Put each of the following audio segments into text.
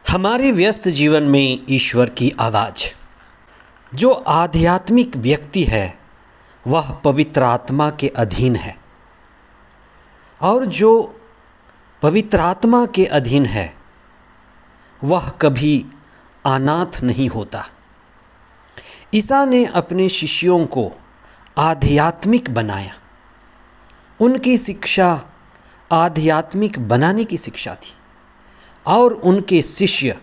हमारे व्यस्त जीवन में ईश्वर की आवाज़। जो आध्यात्मिक व्यक्ति है वह पवित्र आत्मा के अधीन है, और जो पवित्र आत्मा के अधीन है वह कभी अनाथ नहीं होता। ईसा ने अपने शिष्यों को आध्यात्मिक बनाया। उनकी शिक्षा आध्यात्मिक बनाने की शिक्षा थी, और उनके शिष्य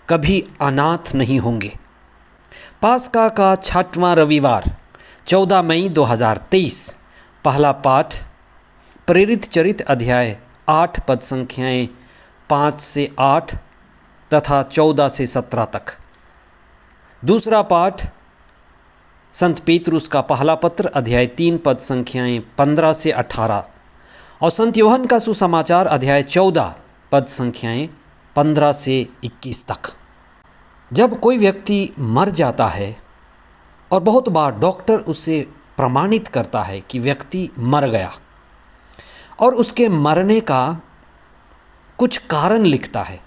कभी अनाथ नहीं होंगे। पास्का का 6वां रविवार 14 मई 2023। पहला पाठ प्रेरित चरित्र अध्याय 8 पद संख्याएं 5 से 8 तथा 14 से 17 तक। दूसरा पाठ संत पेतरुस का पहला पत्र अध्याय 3 पद संख्याएं 15 से 18 और संत यूहन्ना का सुसमाचार अध्याय 14 पद संख्याएं 15 से 21 तक। जब कोई व्यक्ति मर जाता है और बहुत बार डॉक्टर उसे प्रमाणित करता है कि व्यक्ति मर गया, और उसके मरने का कुछ कारण लिखता है,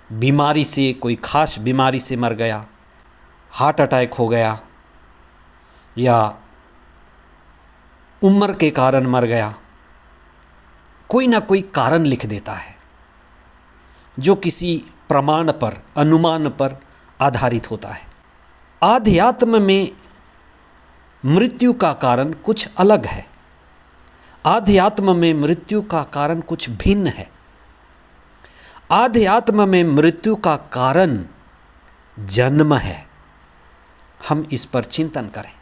बीमारी से, कोई खास बीमारी से मर गया, हार्ट अटैक हो गया, या उम्र के कारण मर गया, कोई ना कोई कारण लिख देता है जो किसी प्रमाण पर, अनुमान पर आधारित होता है। आध्यात्म में मृत्यु का कारण कुछ अलग है। आध्यात्म में मृत्यु का कारण कुछ भिन्न है। आध्यात्म में मृत्यु का कारण जन्म है। हम इस पर चिंतन करें।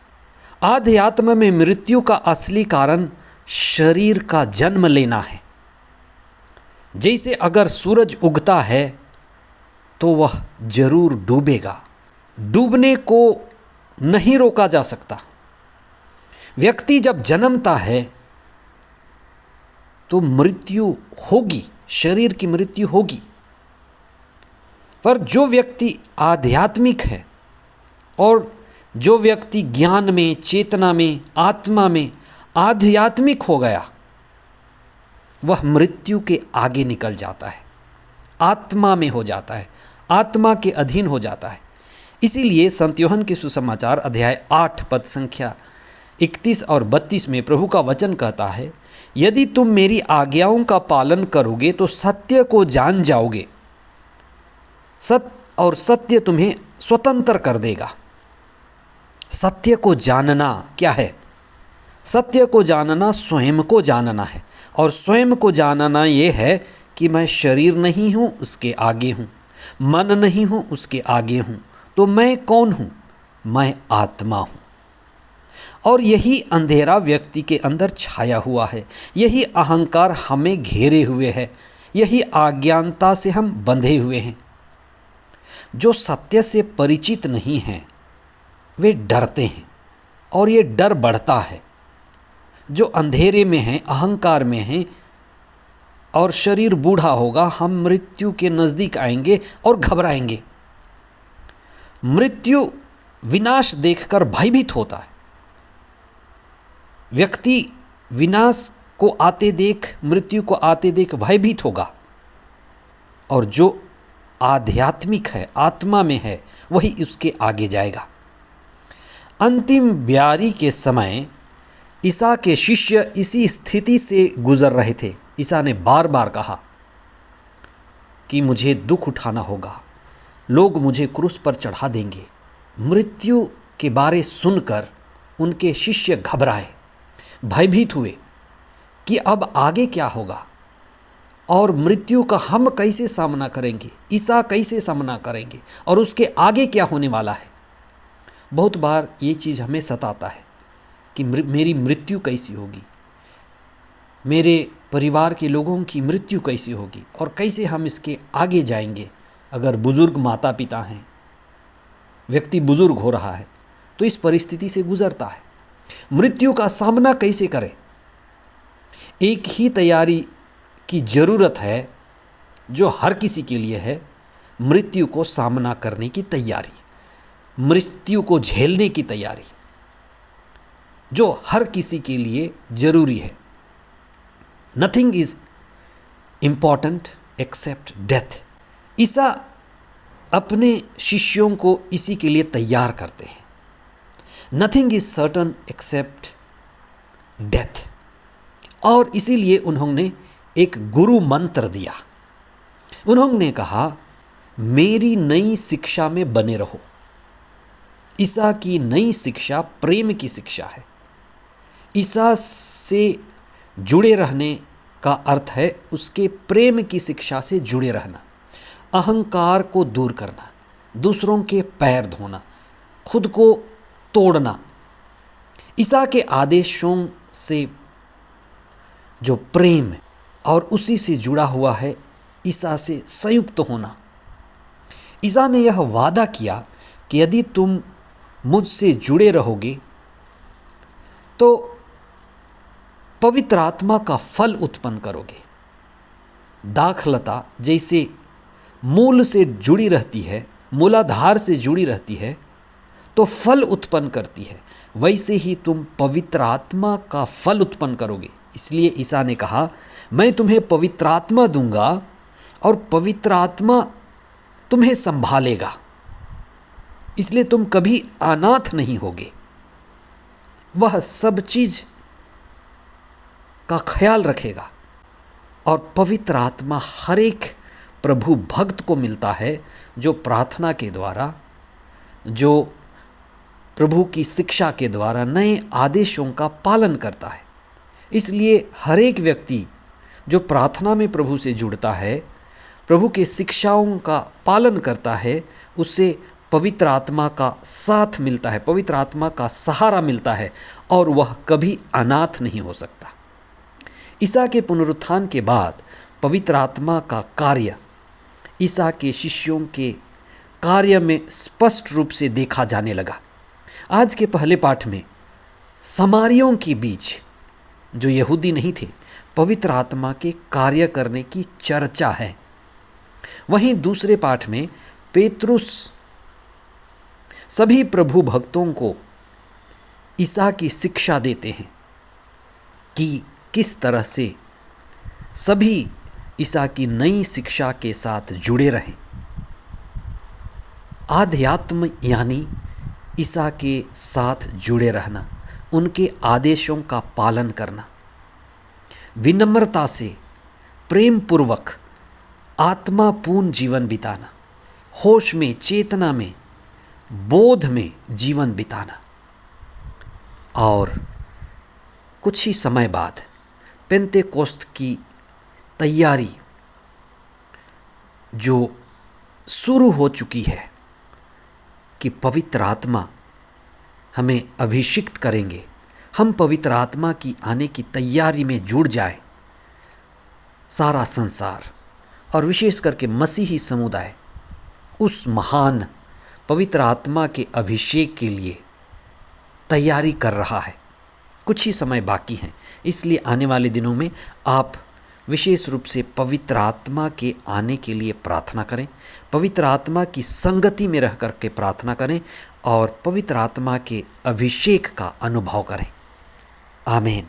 आध्यात्म में मृत्यु का असली कारण शरीर का जन्म लेना है। जैसे अगर सूरज उगता है तो वह जरूर डूबेगा। डूबने को नहीं रोका जा सकता। व्यक्ति जब जन्मता है तो मृत्यु होगी, शरीर की मृत्यु होगी। पर जो व्यक्ति आध्यात्मिक है और जो व्यक्ति ज्ञान में, चेतना में, आत्मा में आध्यात्मिक हो गया, वह मृत्यु के आगे निकल जाता है, आत्मा में हो जाता है, आत्मा के अधीन हो जाता है। इसीलिए संत यूहन्ना के सुसमाचार अध्याय 8 पद संख्या 31 और 32 में प्रभु का वचन कहता है, यदि तुम मेरी आज्ञाओं का पालन करोगे तो सत्य को जान जाओगे, और सत्य तुम्हें स्वतंत्र कर देगा। सत्य को जानना क्या है? सत्य को जानना स्वयं को जानना है, और स्वयं को जानना ये है कि मैं शरीर नहीं हूँ, उसके आगे हूँ, मन नहीं हूँ, उसके आगे हूँ। तो मैं कौन हूँ? मैं आत्मा हूँ। और यही अंधेरा व्यक्ति के अंदर छाया हुआ है, यही अहंकार हमें घेरे हुए है, यही अज्ञानता से हम बंधे हुए हैं। जो सत्य से परिचित नहीं हैं वे डरते हैं, और ये डर बढ़ता है। जो अंधेरे में हैं, अहंकार में हैं, और शरीर बूढ़ा होगा, हम मृत्यु के नज़दीक आएंगे और घबराएंगे। मृत्यु विनाश देखकर भयभीत होता है। व्यक्ति विनाश को आते देख, मृत्यु को आते देख भयभीत होगा, और जो आध्यात्मिक है, आत्मा में है, वही उसके आगे जाएगा। अंतिम ब्यारी के समय ईसा के शिष्य इसी स्थिति से गुजर रहे थे। ईसा ने बार बार कहा कि मुझे दुख उठाना होगा, लोग मुझे क्रूस पर चढ़ा देंगे। मृत्यु के बारे सुनकर उनके शिष्य घबराए, भयभीत हुए कि अब आगे क्या होगा, और मृत्यु का हम कैसे सामना करेंगे, ईसा कैसे सामना करेंगे, और उसके आगे क्या होने वाला है। बहुत बार ये चीज़ हमें सताता है कि मेरी मृत्यु कैसी होगी, मेरे परिवार के लोगों की मृत्यु कैसी होगी, और कैसे हम इसके आगे जाएंगे। अगर बुज़ुर्ग माता पिता हैं, व्यक्ति बुज़ुर्ग हो रहा है, तो इस परिस्थिति से गुजरता है। मृत्यु का सामना कैसे करें? एक ही तैयारी की ज़रूरत है जो हर किसी के लिए है, मृत्यु को सामना करने की तैयारी, मृत्यु को झेलने की तैयारी, जो हर किसी के लिए ज़रूरी है। Nothing is important except death. Isa अपने शिष्यों को इसी के लिए तैयार करते हैं। Nothing is certain except death. और इसीलिए उन्होंने एक गुरु मंत्र दिया। उन्होंने कहा, मेरी नई शिक्षा में बने रहो। ईसा की नई शिक्षा प्रेम की शिक्षा है। ईसा से जुड़े रहने का अर्थ है उसके प्रेम की शिक्षा से जुड़े रहना, अहंकार को दूर करना, दूसरों के पैर धोना, खुद को तोड़ना। ईसा के आदेशों से जो प्रेम और उसी से जुड़ा हुआ है, ईसा से संयुक्त होना। ईसा ने यह वादा किया कि यदि तुम मुझसे जुड़े रहोगे तो पवित्र आत्मा का फल उत्पन्न करोगे। दाखलता जैसे मूल से जुड़ी रहती है, मूलाधार से जुड़ी रहती है तो फल उत्पन्न करती है, वैसे ही तुम पवित्र आत्मा का फल उत्पन्न करोगे। इसलिए ईसा ने कहा, मैं तुम्हें पवित्र आत्मा दूंगा और पवित्र आत्मा तुम्हें संभालेगा, इसलिए तुम कभी अनाथ नहीं होगे। वह सब चीज का ख्याल रखेगा। और पवित्र आत्मा हर एक प्रभु भक्त को मिलता है जो प्रार्थना के द्वारा, जो प्रभु की शिक्षा के द्वारा नए आदेशों का पालन करता है। इसलिए हर एक व्यक्ति जो प्रार्थना में प्रभु से जुड़ता है, प्रभु के शिक्षाओं का पालन करता है, उससे पवित्र आत्मा का साथ मिलता है, पवित्र आत्मा का सहारा मिलता है और वह कभी अनाथ नहीं हो सकता। ईसा के पुनरुत्थान के बाद पवित्र आत्मा का कार्य ईसा के शिष्यों के कार्य में स्पष्ट रूप से देखा जाने लगा। आज के पहले पाठ में समारियों के बीच, जो यहूदी नहीं थे, पवित्र आत्मा के कार्य करने की चर्चा है। वहीं दूसरे पाठ में पेतरुस सभी प्रभु भक्तों को ईसा की शिक्षा देते हैं कि किस तरह से सभी ईसा की नई शिक्षा के साथ जुड़े रहें। आध्यात्म यानी ईसा के साथ जुड़े रहना, उनके आदेशों का पालन करना, विनम्रता से प्रेम पूर्वक आत्मापूर्ण जीवन बिताना, होश में, चेतना में, बोध में जीवन बिताना। और कुछ ही समय बाद पेंतेकोस्त की तैयारी जो शुरू हो चुकी है कि पवित्र आत्मा हमें अभिषिक्त करेंगे, हम पवित्र आत्मा की आने की तैयारी में जुड़ जाए। सारा संसार और विशेष करके मसीही समुदाय उस महान पवित्र आत्मा के अभिषेक के लिए तैयारी कर रहा है। कुछ ही समय बाकी है, इसलिए आने वाले दिनों में आप विशेष रूप से पवित्र आत्मा के आने के लिए प्रार्थना करें, पवित्र आत्मा की संगति में रह कर के प्रार्थना करें और पवित्र आत्मा के अभिषेक का अनुभव करें। आमीन।